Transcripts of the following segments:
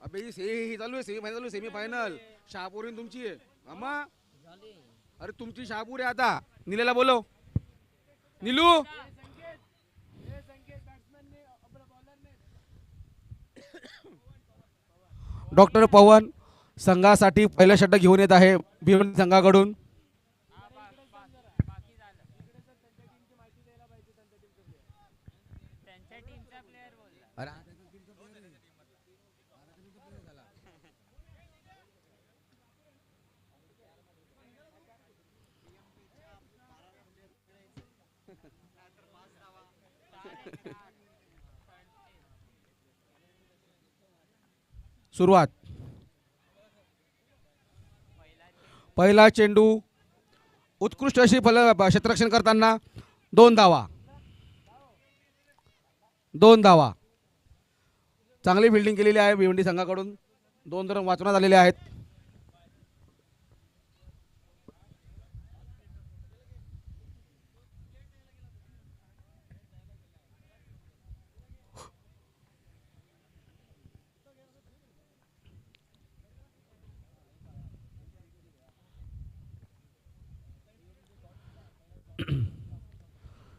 अबे ही चालू आहे सेमी फायनल शहापुरी तुमची आहे मामा. अरे तुमची शहापूर आहे आता. निलेला बोलव. निलू डॉक्टर पवन संघासाठी पहिला षटक घेऊन येत आहे भिवंडी संघाकडून. अरे सुरुवात. पहिला चेंडू उत्कृष्ट अशी क्षेत्ररक्षण करताना 2 धावा. 2 धावा. चांगली फिल्डिंग केलेली आहे भिवंडी संघाकडून. 2 रन वाचवण्यात आलेले आहेत.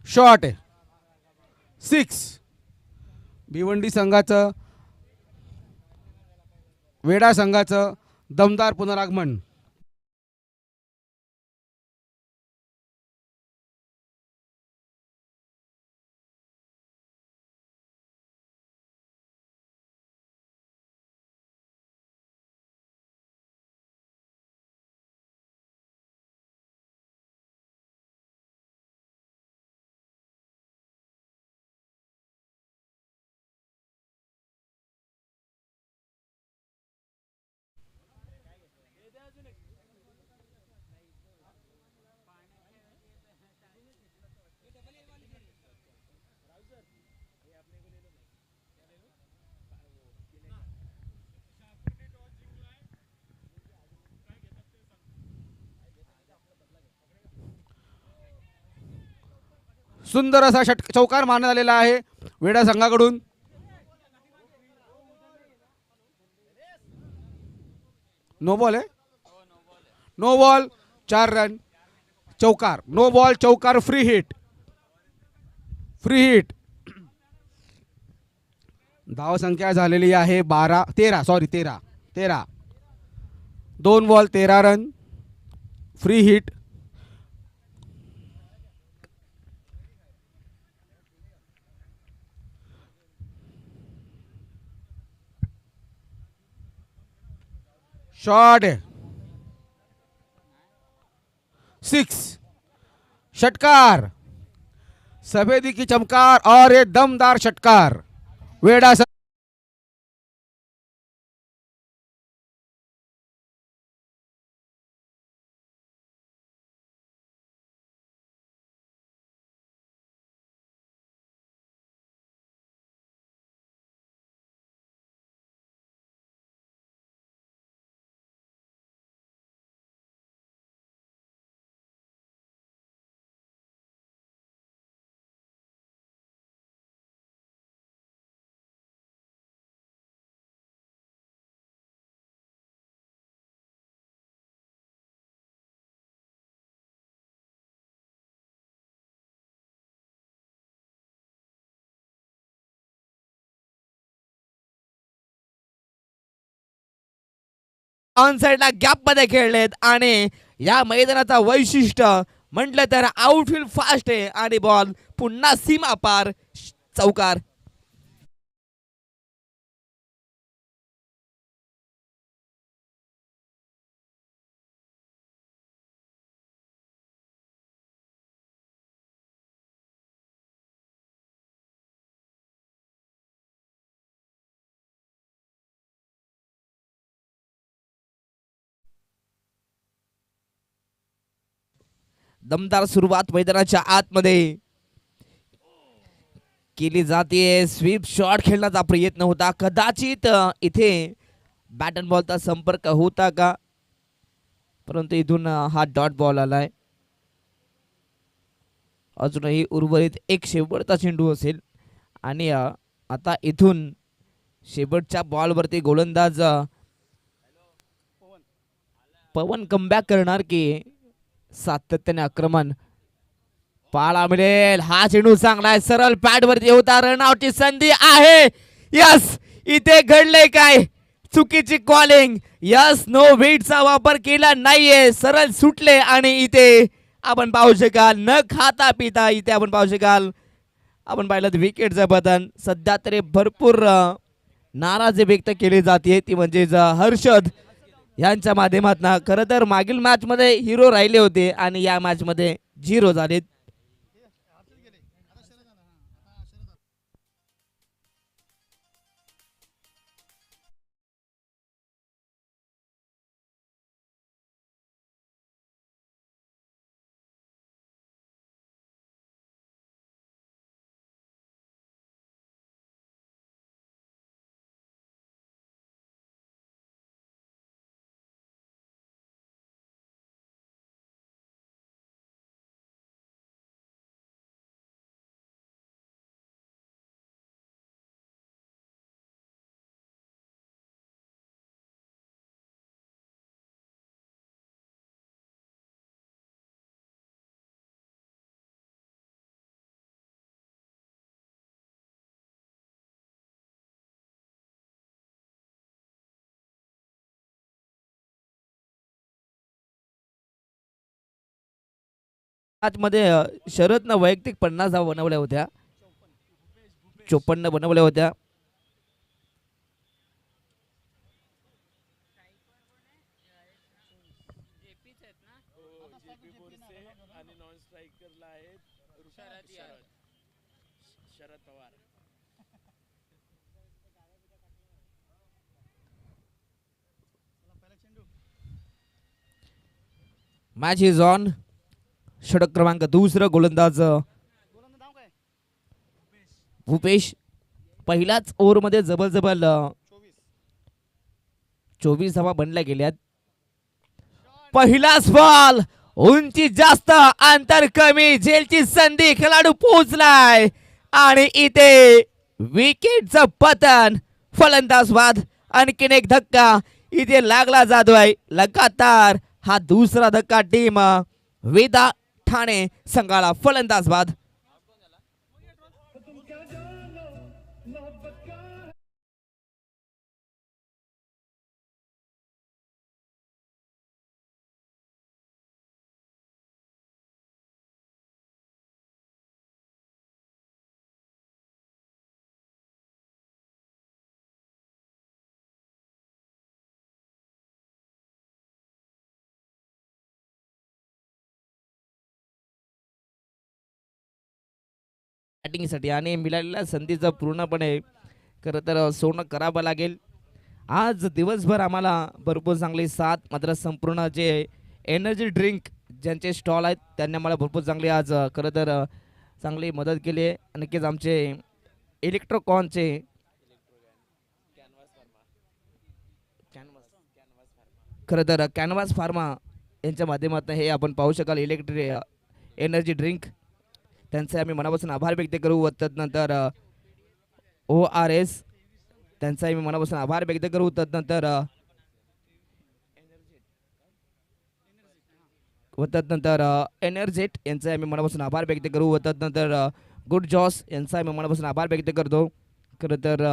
शॉट 6. भिवंडी संघाचं वेडा संघाचं दमदार पुनरागमन. सुंदर असा चौकार मारण्यात आलेला आहे वेडा संघाकडून. नो बॉल आहे. No ball 4 run. चौकार. नो बॉल चौकार. Free hit. Free hit. धावसंख्या झालेली आहे 13. 2 ball 13 run. Free hit. Shot 6. षटकार. सफेदी की चमकार और ये दमदार षटकार वेडा. ऑन साइडला गॅप मध्ये खेळलेत आणि या मैदानाचा वैशिष्ट्य म्हटलं तर आउटफील्ड फास्ट आहे आणि बॉल पुन्हा सीमा पार. चौकार. दमदार सुरुवात मैदानाच्या आतमध्ये केली जाते. स्वीप शॉट खेळण्याचा प्रयत्न होता. कदाचित इथे बॅट अँड बॉलचा संपर्क होता का, परंतु इथून हा डॉट बॉल आलाय. अजूनही उर्वरित एक शेवटचा चेंडू असेल आणि आता इथून शेवटच्या बॉलवरती गोलंदाज पवन कमबॅक करणार की सातत्याने आक्रमण पाहायला मिळेल. हा चेंडू चांगला आहे, सरळ पॅड वरती होता, रनआउटची संधी आहे. यस, इथे घडले काय, चुकीची कॉलिंग. यस, नो वेटचा वापर केला नाहीये, सरळ सुटले आणि इथे आपण पाहू शकाल न खाता पिता इथे आपण पाहू शकाल. आपण पाहिलं विकेटचं पतन. सध्या तरी भरपूर नाराजी व्यक्त केली जाते, ती म्हणजेच हर्षद यांच्या माध्यमातून. खरं तर मागील मॅच मध्ये हिरो राहिले होते आणि या मॅच मध्ये 0 झालेत. मॅच मध्ये शरदनं वैयक्तिक 50 धावा बनवल्या होत्या, 54 बनवल्या होत्या. Match is on. षटक क्रमांक 2 गोलंदाज भूपेश. पहिल्याच ओव्हरमध्ये जबरजबल 24 धावा बनल्या गेल्यात. पहिलाच बॉल, उंची जास्त, अंतर कमी, झेलची संधी, खेळाडू पोहोचलाय आणि इथे विकेटचं पतन. फलंदाज बाद. आणखीन एक धक्का इथे लागला जातोय. लगातार हा दुसरा धक्का टीम वेदा ठाणे संघाला. फलंदाज बाद. बॅटिंगसाठी आणि मिळालेल्या संधीचं पूर्णपणे खरं तर सोनं करावं लागेल. आज दिवसभर आम्हाला भरपूर चांगली साथ, मात्र संपूर्ण जे एनर्जी ड्रिंक ज्यांचे स्टॉल आहेत त्यांनी मला भरपूर चांगली आज खरं तर चांगली मदत केली आहे. नक्कीच आमचे इलेक्ट्रोकॉनचे खरं तर कॅनव्हास फार्मा यांच्या माध्यमातून हे आपण पाहू शकाल एनर्जी ड्रिंक. त्यांचे आम्ही मनापासून आभार व्यक्त करू. व तदनंतर ORS त्यांचा आम्ही मनापासून आभार व्यक्त करू. तदनंतर एनर्जेट यांचा आम्ही मनापासून आभार व्यक्त करू. व तदनंतर गुड जॉस यांचा आम्ही मनापासून आभार व्यक्त करतो. खरं तर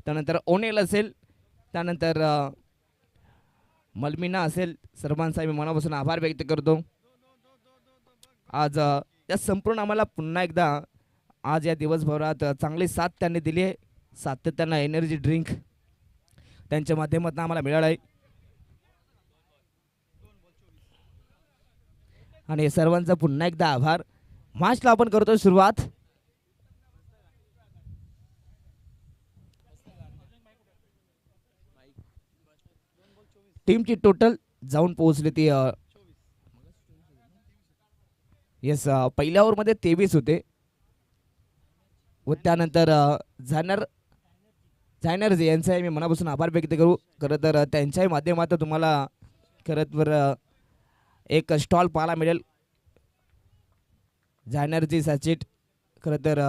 त्यानंतर ओनेल असेल, त्यानंतर मलमिना असेल, सर्वांचा आम्ही मनापासून आभार व्यक्त करतो. आज या संपूर्ण आम्हाला पुन्हा एकदा आज या दिवसभरात चांगली साथ त्यांनी दिली आहे. सातत्यानं एनर्जी ड्रिंक त्यांच्या माध्यमातून आम्हाला मिळालं आहे आणि सर्वांचा पुन्हा एकदा आभार. मॅचला आपण करतोय सुरुवात. टीमची टोटल जाऊन पोहोचली ती येस पहिल्या ओव्हरमध्ये 23 होते. व त्यानंतर झायनर्स यांचाही मी मनापासून आभार व्यक्त करू. खरं तर त्यांच्याही माध्यमातून तुम्हाला खरं तर एक स्टॉल पाहायला मिळेल. झायनर्जी सॅचिट खरं तर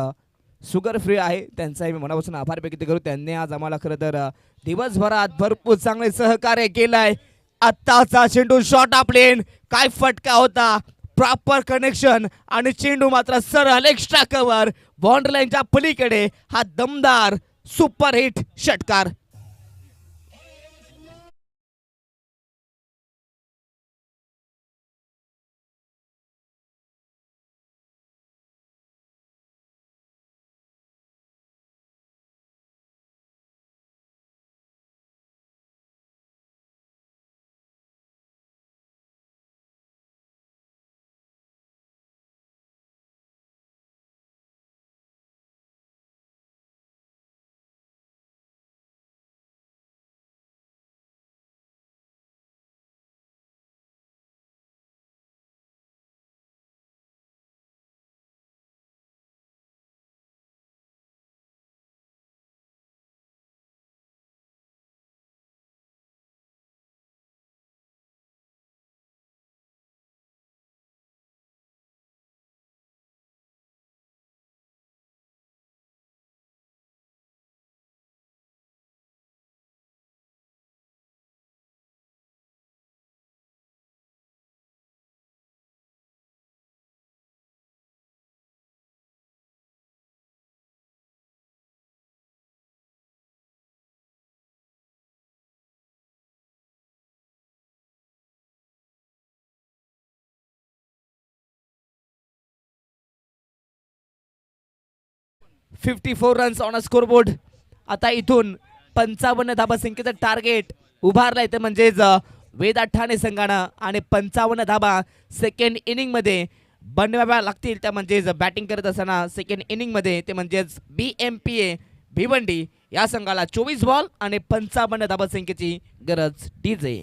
शुगर फ्री आहे त्यांचाही मी मनापासून आभार व्यक्त करू. त्यांनी आज आम्हाला खरं तर दिवसभरात भरपूर चांगले सहकार्य केलंय. आत्ताचा चेंडू शॉर्ट आपलेन काय फटका होता, प्रॉपर कनेक्शन आणि चेंडू मात्र सरळ एक्स्ट्रा कव्हर बाउंड्री लाईनच्या पलीकडे. हा दमदार सुपर हिट षटकार. ₹54 रन्स ऑन अ स्कोरबोर्ड. आता इथून 55 धाबा संख्येचं टार्गेट उभारलंय ते म्हणजेच वेदा ठाणे संघानं आणि 55 धाबा सेकंड इनिंग मध्ये बनवाव्या लागतील. त्या म्हणजेच बॅटिंग करत असताना सेकंड इनिंग मध्ये ते म्हणजेच BMPA भिवंडी या संघाला 24 बॉल आणि 55 धाबा संख्येची गरज डीजे.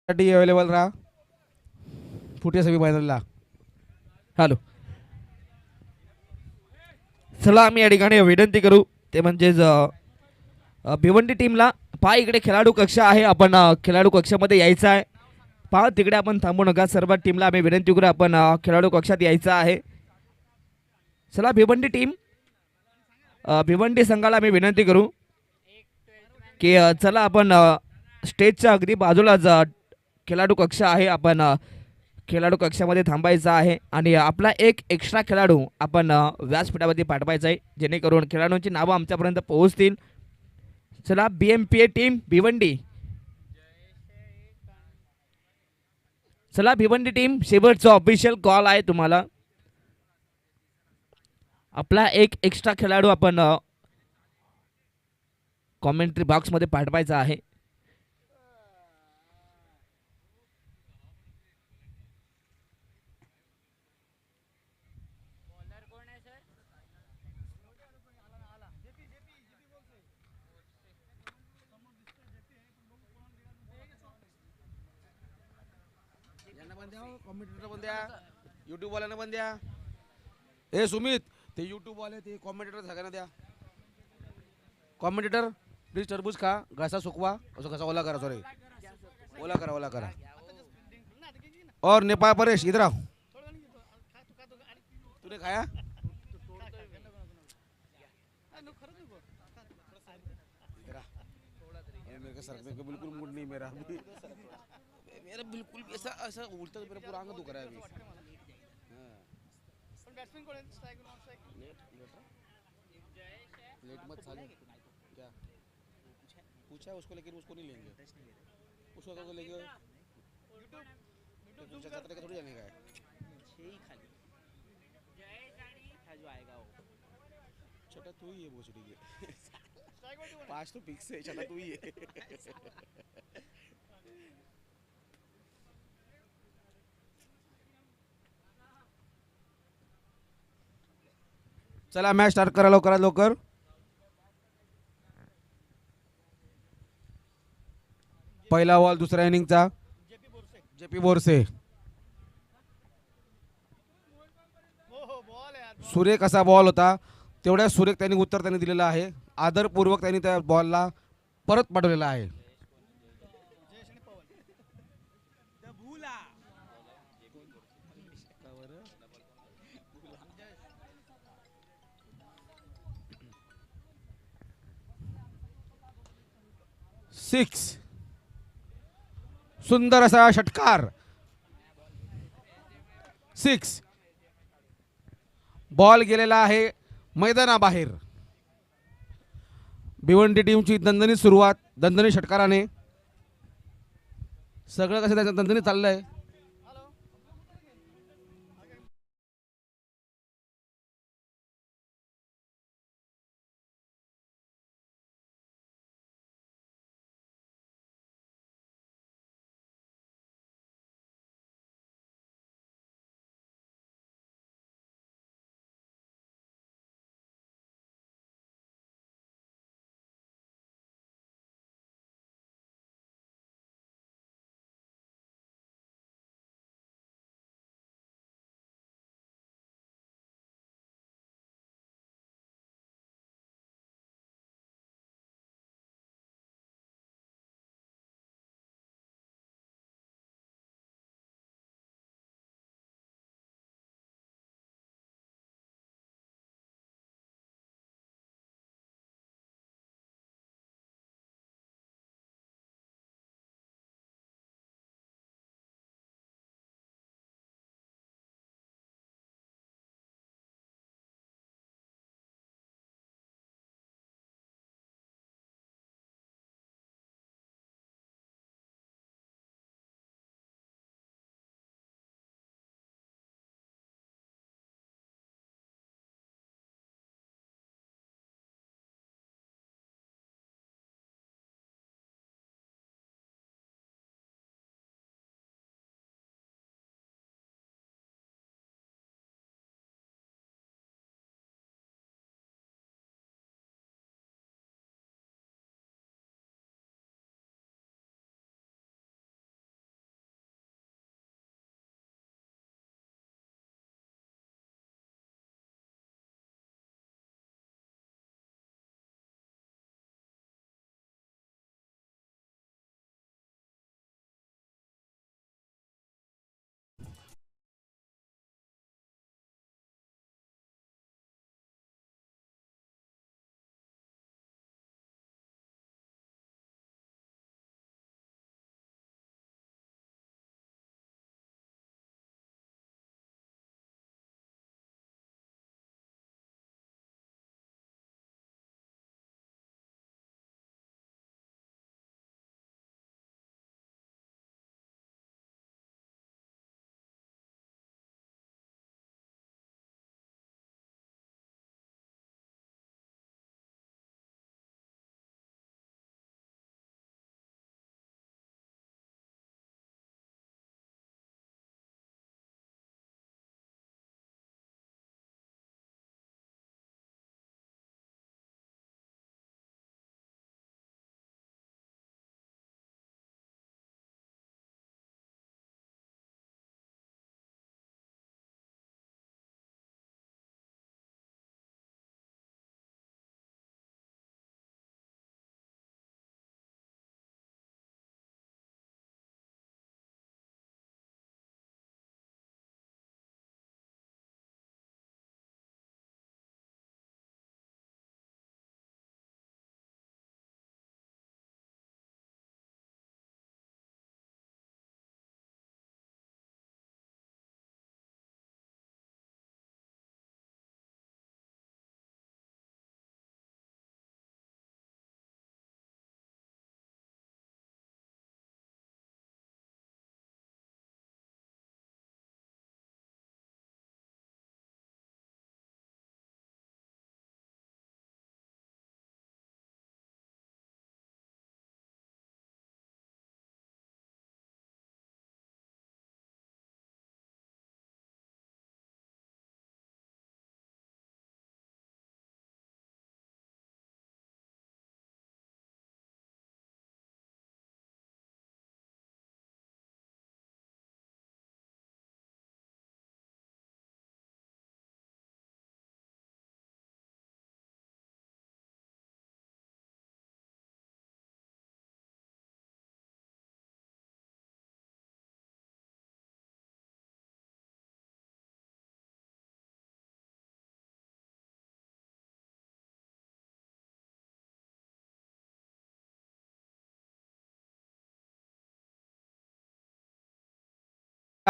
अवेलेबल राहा पुढच्या सभी मैदानाला. हॅलो, चला आम्ही या ठिकाणी विनंती करू ते म्हणजेच भिवंडी टीमला पहा इकडे खेळाडू कक्ष आहे. आपण खेळाडू कक्षामध्ये यायचं आहे. पहा तिकडे आपण थांबू नका. सर्व टीमला आम्ही विनंती करू आपण खेळाडू कक्षात यायचं आहे. चला भिवंडी टीम, भिवंडी संघाला आम्ही विनंती करू की चला आपण स्टेजच्या अगदी बाजूलाच खेळाडू कक्ष आहे, आपण खेळाडू कक्षामध्ये थांबायचं आहे आणि आपला एक एक्स्ट्रा खेळाडू आपण व्यासपीठावरती पाठवायचा आहे, जेणेकरून खेळाडूंची नावं आमच्यापर्यंत पोहोचतील. चला BMPA टीम भिवंडी, चला भिवंडी टीम, शेवटचा ऑफिशियल कॉल आहे तुम्हाला. आपला एक एक्स्ट्रा खेळाडू आपण कॉमेंट्री बॉक्समध्ये पाठवायचा आहे. कॉमेंटेटर बंद द्या, यूट्यूब वाल्यांना बंद द्या. ए सुमित, ते यूट्यूब वाले ते कॉमेंटेटर सगळ्यांना द्या. कॉमेंटेटर प्लीज टरबूज खा, घसा सुकवा, असं घसा ओला करा, सॉरी ओला करा. और नेपाळ परेश इधर आओ. तूने खाया? मेरे को सर में बिल्कुल मूड नहीं मेरा बिल्कुल भी ऐसा उल्टा मेरा पूरा आंग दुख रहा है अभी. बैट्समैन कौन है? स्ट्राइक नॉन स्ट्राइक लेट मत साले. क्या पूछा उसको, लेकिन उसको नहीं लेंगे. उसको तो लेंगे यूट्यूब छतरे का थोड़ी जाने का है. छठा तू ही है भोसड़ी के. 5 तो फिक्स है, छठा तू ही है. चला मॅच स्टार्ट करा लवकर. पहिला बॉल दुसऱ्या इनिंगचा जेपी बोरसे. सुरेख असा बॉल होता, तेवढ्या सुरेख त्यांनी उत्तर त्यांनी दिलेलं आहे. आदरपूर्वक त्यांनी त्या बॉलला परत पाठवलेला आहे. सिक्स, सुंदर असा षटकार. 6 बॉल गेलेला आहे मैदानाबाहेर. भिवंडी टीमची दणदणीत सुरुवात, दणदणीत षटकाराने. सगळं कसं त्याचं दणदणीत चाललंय.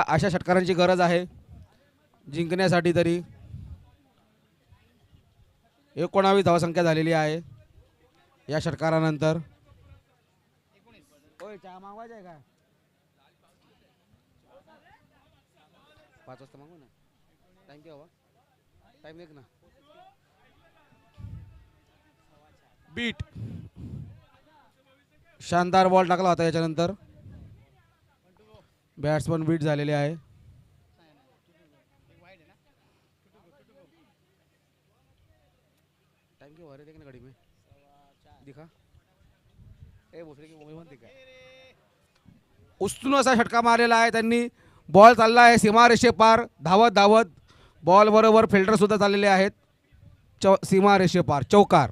अशा षटकारांची गरज आहे जिंकण्यासाठी. तरी 19 धावसंख्या झालेली आहे या षटकारानंतर. चहा मागवायचा आहे का? 5 वाजता मागू ना. टाइम क्या हवा? टाइम देख ना. बीट शानदार बॉल टाकला होता याच्यानंतर. बॅट्समन बीट झालेले आहे. टाइम क्या हो रहा है देखना घड़ी में दिखा. ए भोसले की मोबाईल मध्ये काय उचलून असा षटका मारलेला आहे त्यांनी. बॉल चालला आहे सीमारेषे पार. धावत धावत बॉल बरोबर फिल्डर सुद्धा चाललेले आहेत. सीमारेषे पार चौकार.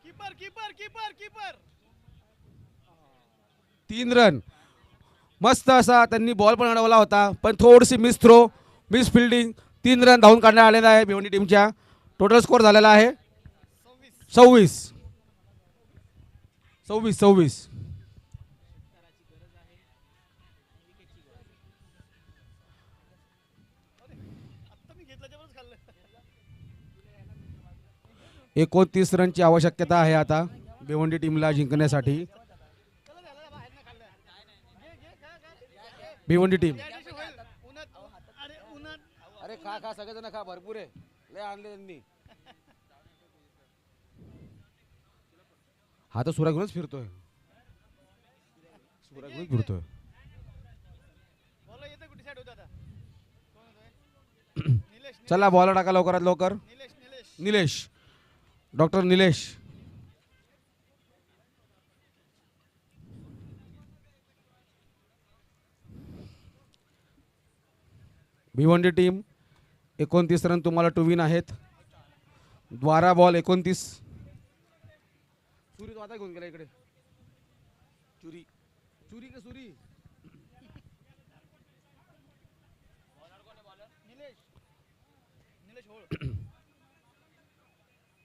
Keeper keeper keeper keeper 3 run. मस्त असा त्यांनी बॉल पण अडवला होता पण थोडीशी miss throw miss fielding. 3 run धावून काढण्यात आलेला आहे भिवंडी टीमच्या. टोटल स्कोर झालेला आहे 26. आता मी घेतलं तेवढंच खाल्लं. 29 रनची आवश्यकता आहे आता भिवंडी टीमला जिंकण्यासाठी. भिवंडी टीम अरे खा खा सगळेजण खा भरपूर आहे. लय आणले त्यांनी. हा तर सुरा घेऊनच फिरतोय. बोला येतं कुठे साईड होता आता. चला बॉल टाका लवकरात लवकर. Nilesh Nilesh Nilesh doctor Nilesh. Bhiwandi team 29 run तुम्हाला टू विन आहेत. 12 बॉल 29. सुरी तो आता घेऊन गेला इकडे. चुरी चुरी का सुरी. निलेश निलेश होळ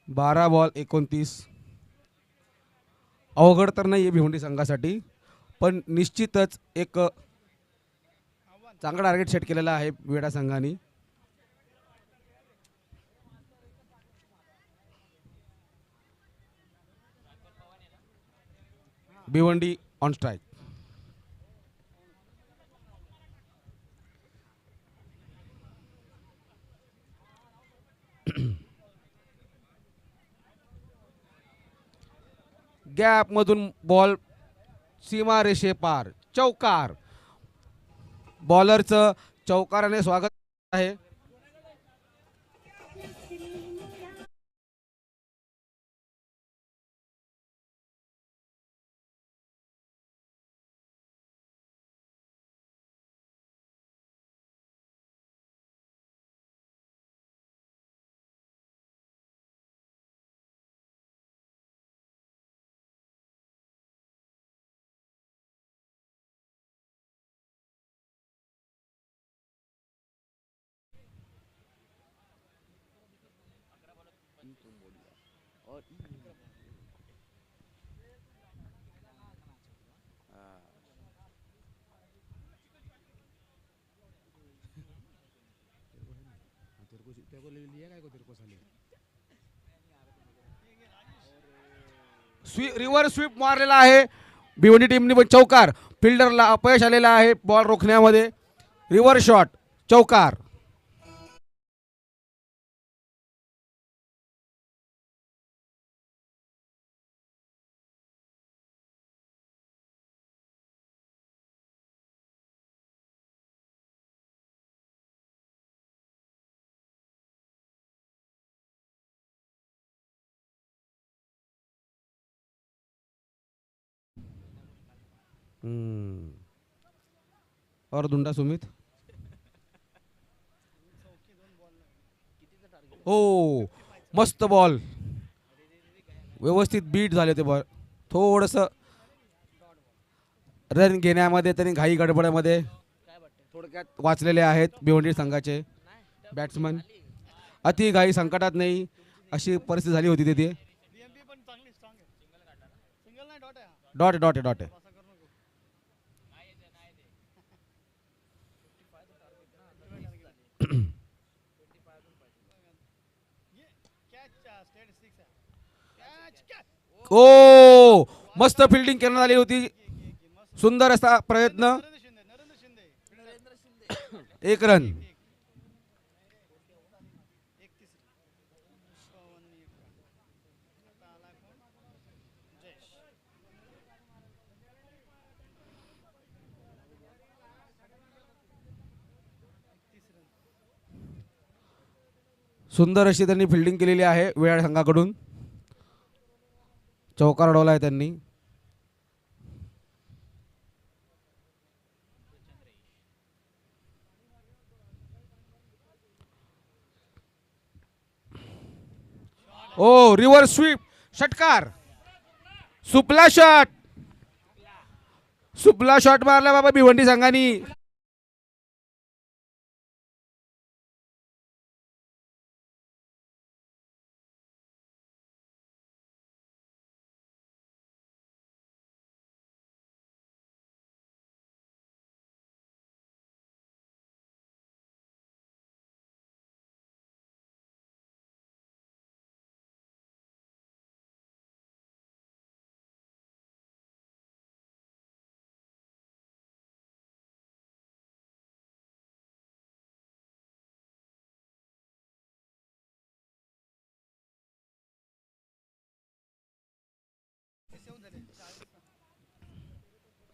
12 बॉल 29. अवघड तर नाही आहे भिवंडी संघासाठी पण निश्चितच एक चांगला टार्गेट सेट केलेला आहे वेडा संघाने. Bhiwandi on strike. गॅप मधून बॉल सीमा रेषे पार चौकार. बॉलरचं चौकाराने स्वागत आहे. रिव्हर्स स्वीप मारलेला आहे भिवंडी टीमने पण चौकार. फिल्डरला अपयश आलेला आहे बॉल रोखण्यामध्ये. रिव्हर्स शॉट चौकार. और दुंडा सुमित हो मस्त बॉल व्यवस्थित बीट झाले ते बॉल थोडंसं रन घेण्यामध्ये त्यांनी घाई गडबड्यामध्ये थोडक्यात वाचलेले आहेत भिवंडी संघाचे बॅट्समन अति घाई संकटात नाही अशी परिस्थिती झाली होती तिथे डीएमपी पण चांगली स्ट्रॉंग आहे सिंगल नाही डॉट आहे हा. डॉट आहे डॉट आहे डॉट आहे असं करू नको ये कॅच स्टेट 6 आहे कॅच ओ मस्त फिल्डिंग करण्यात आली होती सुंदर असा प्रयत्न नरेंद्र शिंदे एक रन सुंदर अशी त्यांनी फिल्डिंग केलेली आहे विराट संघाकडून चौकार अडवला आहे त्यांनी ओ रिव्हर्स स्वीप षटकार सुपला शॉट मारला बाबा भिवंडी संघाने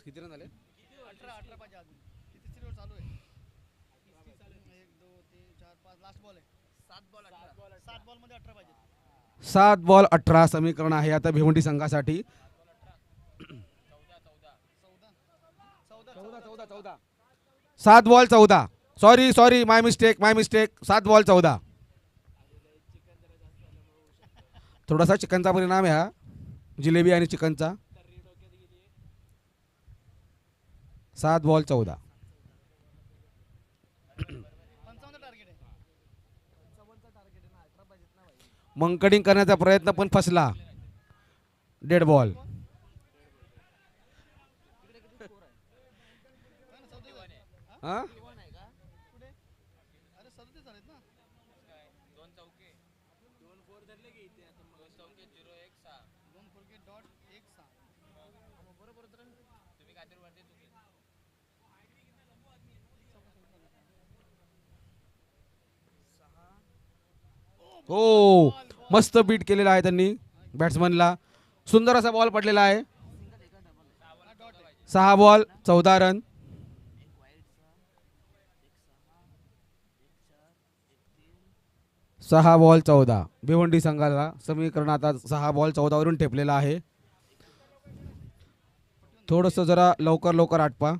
किती रन झाले 18 पाहिजे अजून किती स्थिर चालू आहे 1 2 3 4 5 लास्ट बॉल आहे 7 बॉल मध्ये 18 पाहिजे 7 बॉल 18 समीकरण आहे आता भिवंडी संघासाठी 7 बॉल 14 सॉरी माय मिस्टेक 7 बॉल 14 थोडासा चिकनचा परिणाम आहे हा जिलेबी आणि चिकनचा 7 बॉल 14 55 टार्गेट आहे मंकडिंग करण्याचा प्रयत्न पण फसला डेड बॉल हा कुठे अरे 37 झालेत ना 2 चौके 2 फोर धरले की इथे आता 2 चौके 0 1 6 2 फोरके डॉट 1 6 बरोबर तर तुम्ही काहीतरी वरती चुकले हो मस्त बीट केलेला आहे त्यांनी बॅट्समनला सुंदर असा बॉल पडलेला आहे 6 बॉल 14 रन 6 बॉल 14 भिवंडी संघाला समीकरण आता 6 बॉल 14 वरून ठेपलेला आहे थोडस जरा लवकर आटपा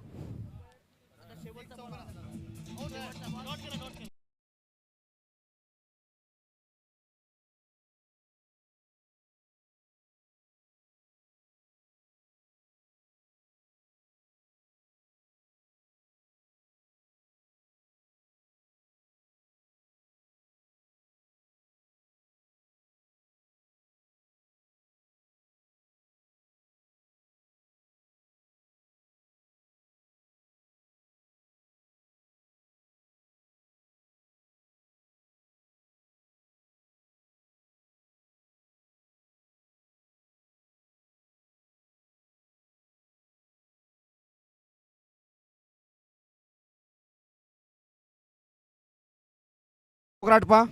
आटपा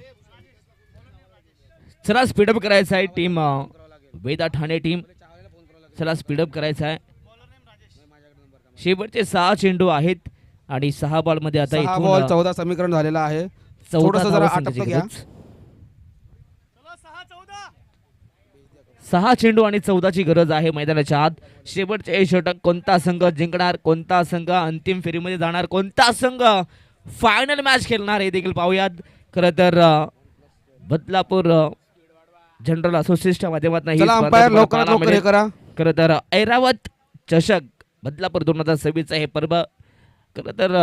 चला स्पीडअप करायचं आहे टीम वेदा ठाणे टीम चला स्पीडअप करायचं आहे शेवटचे 6 चेंडू आहेत आणि 6 बॉल मध्ये आता 6 बॉल 14 समीकरण झालेलं आहे थोडस जरा आटपतं घ्या 6 14 6 चेंडू आणि 14ची गरज आहे मैदानाच्या आत. शेवटचे हे षटक कोणता संघ जिंकणार, कोणता संघ अंतिम फेरीमध्ये जाणार, कोणता संघ फायनल मॅच खेळणार हे देखील पाहूयात. खरं तर बदलापूर जनरल असोसिएशनच्या माध्यमातून ही चला स्पर्धा अंपायर तुम्हाला लवकरात पाहायला लवकर हे मिळेल. करा. खरं तर ऐरावत चषक बदलापूर 2026 हे पर्व. खरं तर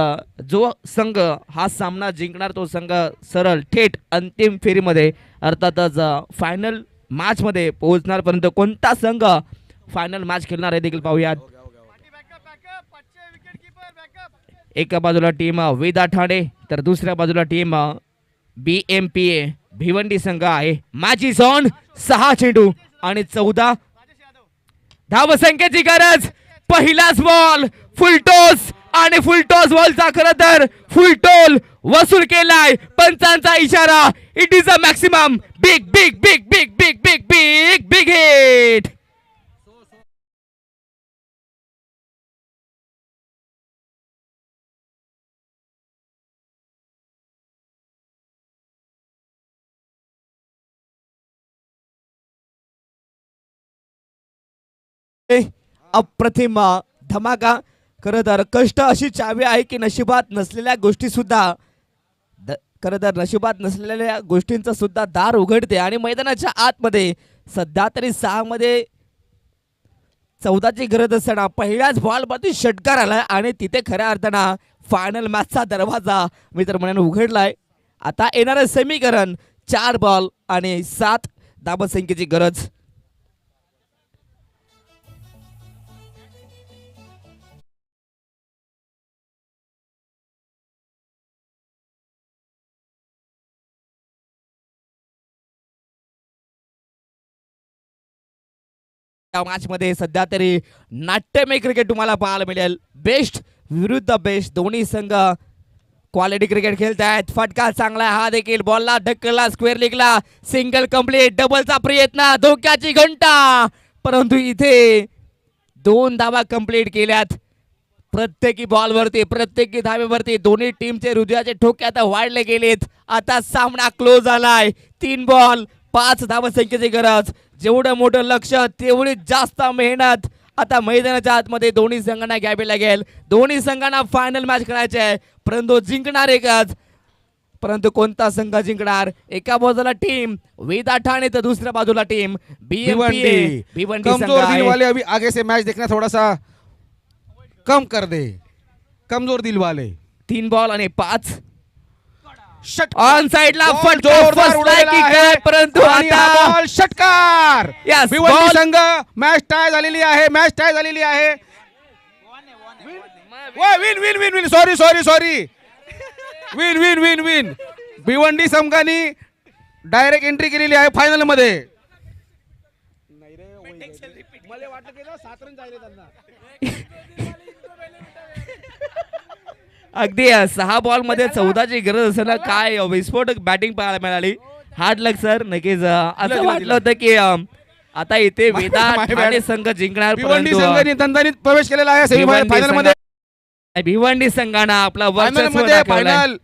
जो संघ हा सामना जिंकणार तो संघ सरळ थेट अंतिम फेरीमध्ये अर्थातच फायनल मॅच मध्ये पोहोचणार. परंतु कोणता संघ फायनल मॅच खेळणार हे देखील पाहूयात. एका बाजूला टीम वेदा ठाणे तर दुसऱ्या बाजूला टीम BMPA भिवंडी संघ आहे. मॅची झोन 6 चेंडू आणि 14 धावसंख्येची गरज. पहिलाच बॉल फुलटॉस आणि फुलटॉस बॉलचा खरं तर फुलटोल वसूल केलाय. पंचांचा इशारा. It is a maximum big big big big big big big big hit. अप्रतिम धमाका. खरं तर कष्ट अशी चावी आहे की नशिबात नसलेल्या गोष्टी सुद्धा खरं तर नशिबात नसलेल्या गोष्टींचं सुद्धा दार उघडते. आणि मैदानाच्या आतमध्ये सध्या तरी 6 मध्ये 14ची गरज असताना पहिल्याच बॉलवरती षटकार आलाय आणि तिथे खऱ्या अर्थानं फायनल मॅचचा दरवाजा मित्रमंडळाने उघडलाय. आता येणारं समीकरण 4 बॉल आणि 7 धावसंख्येची गरज. या मॅच मध्ये सध्या तरी नाट्यमय क्रिकेट तुम्हाला पाहायला मिळेल. बेस्ट विरुद्ध बेस्ट दोन्ही संघ क्वालिटी क्रिकेट खेळत आहेत. फटका चांगला हा देखील. बॉलला ढकलला स्क्वेअर लिगला. Single complete. डबलचा प्रयत्न. धोक्याची घंटा. परंतु इथे 2 धावा कंप्लीट केल्यात. प्रत्येकी बॉलवरती प्रत्येकी धावेवरती दोन्ही टीमचे हृदयाचे ठोके आता वाढले गेलेत. आता सामना क्लोज झालाय. 3 बॉल 5 धावसंख्येची गरज. जेवढं मोठं लक्ष तेवढी जास्त मेहनत आता मैदानाच्या आतमध्ये दोन्ही संघांना घ्यावी लागेल. दोन्ही संघांना फायनल मॅच खेळायचे आहे. परंतु जिंकणार एकच. परंतु कोणता संघ जिंकणार? एका बाजूला टीम वेदा ठाणे तर दुसऱ्या बाजूला टीम BMPA भिवंडी संघ कमजोर दिल आहे. वाले अभी आगे से मैच देखना थोड़ा सा कम कर दे. कमजोर दिल वाले. 3 बॉल आणि 5 षटकार. ऑन साइडला बॉल फटका जोरदार फसलाय उडवलेला की आहे. काय? परंतु आणि हा आता बॉल षटकार. Yes, Bhiwandi ball. संघ मॅच टाय झालेली आहे. मॅच टाय झालेली आहे. Win win win win sorry sorry sorry win win win win Bhiwandi संघाने डायरेक्ट एंट्री केलेली आहे फायनल मध्ये. मला वाटलं की 7 रन झाले त्यांना. अगदी 6 बॉल मध्ये 14ची गरज असताना काय विस्फोटक बॅटिंग पाहायला मिळाली. हार्ड लक सर. नक्कीच असं वाटलं होतं की आता इथे वेदा ठाणे संघ जिंकणार. भिवंडी परंतु संघाने दणदणीत प्रवेश केलेला आहे सेमीफायनल भिवंडी फायनल मध्ये. भिवंडी संघानं आपला फायनल वर्चस्व मध्ये दाखवलंय. फायनल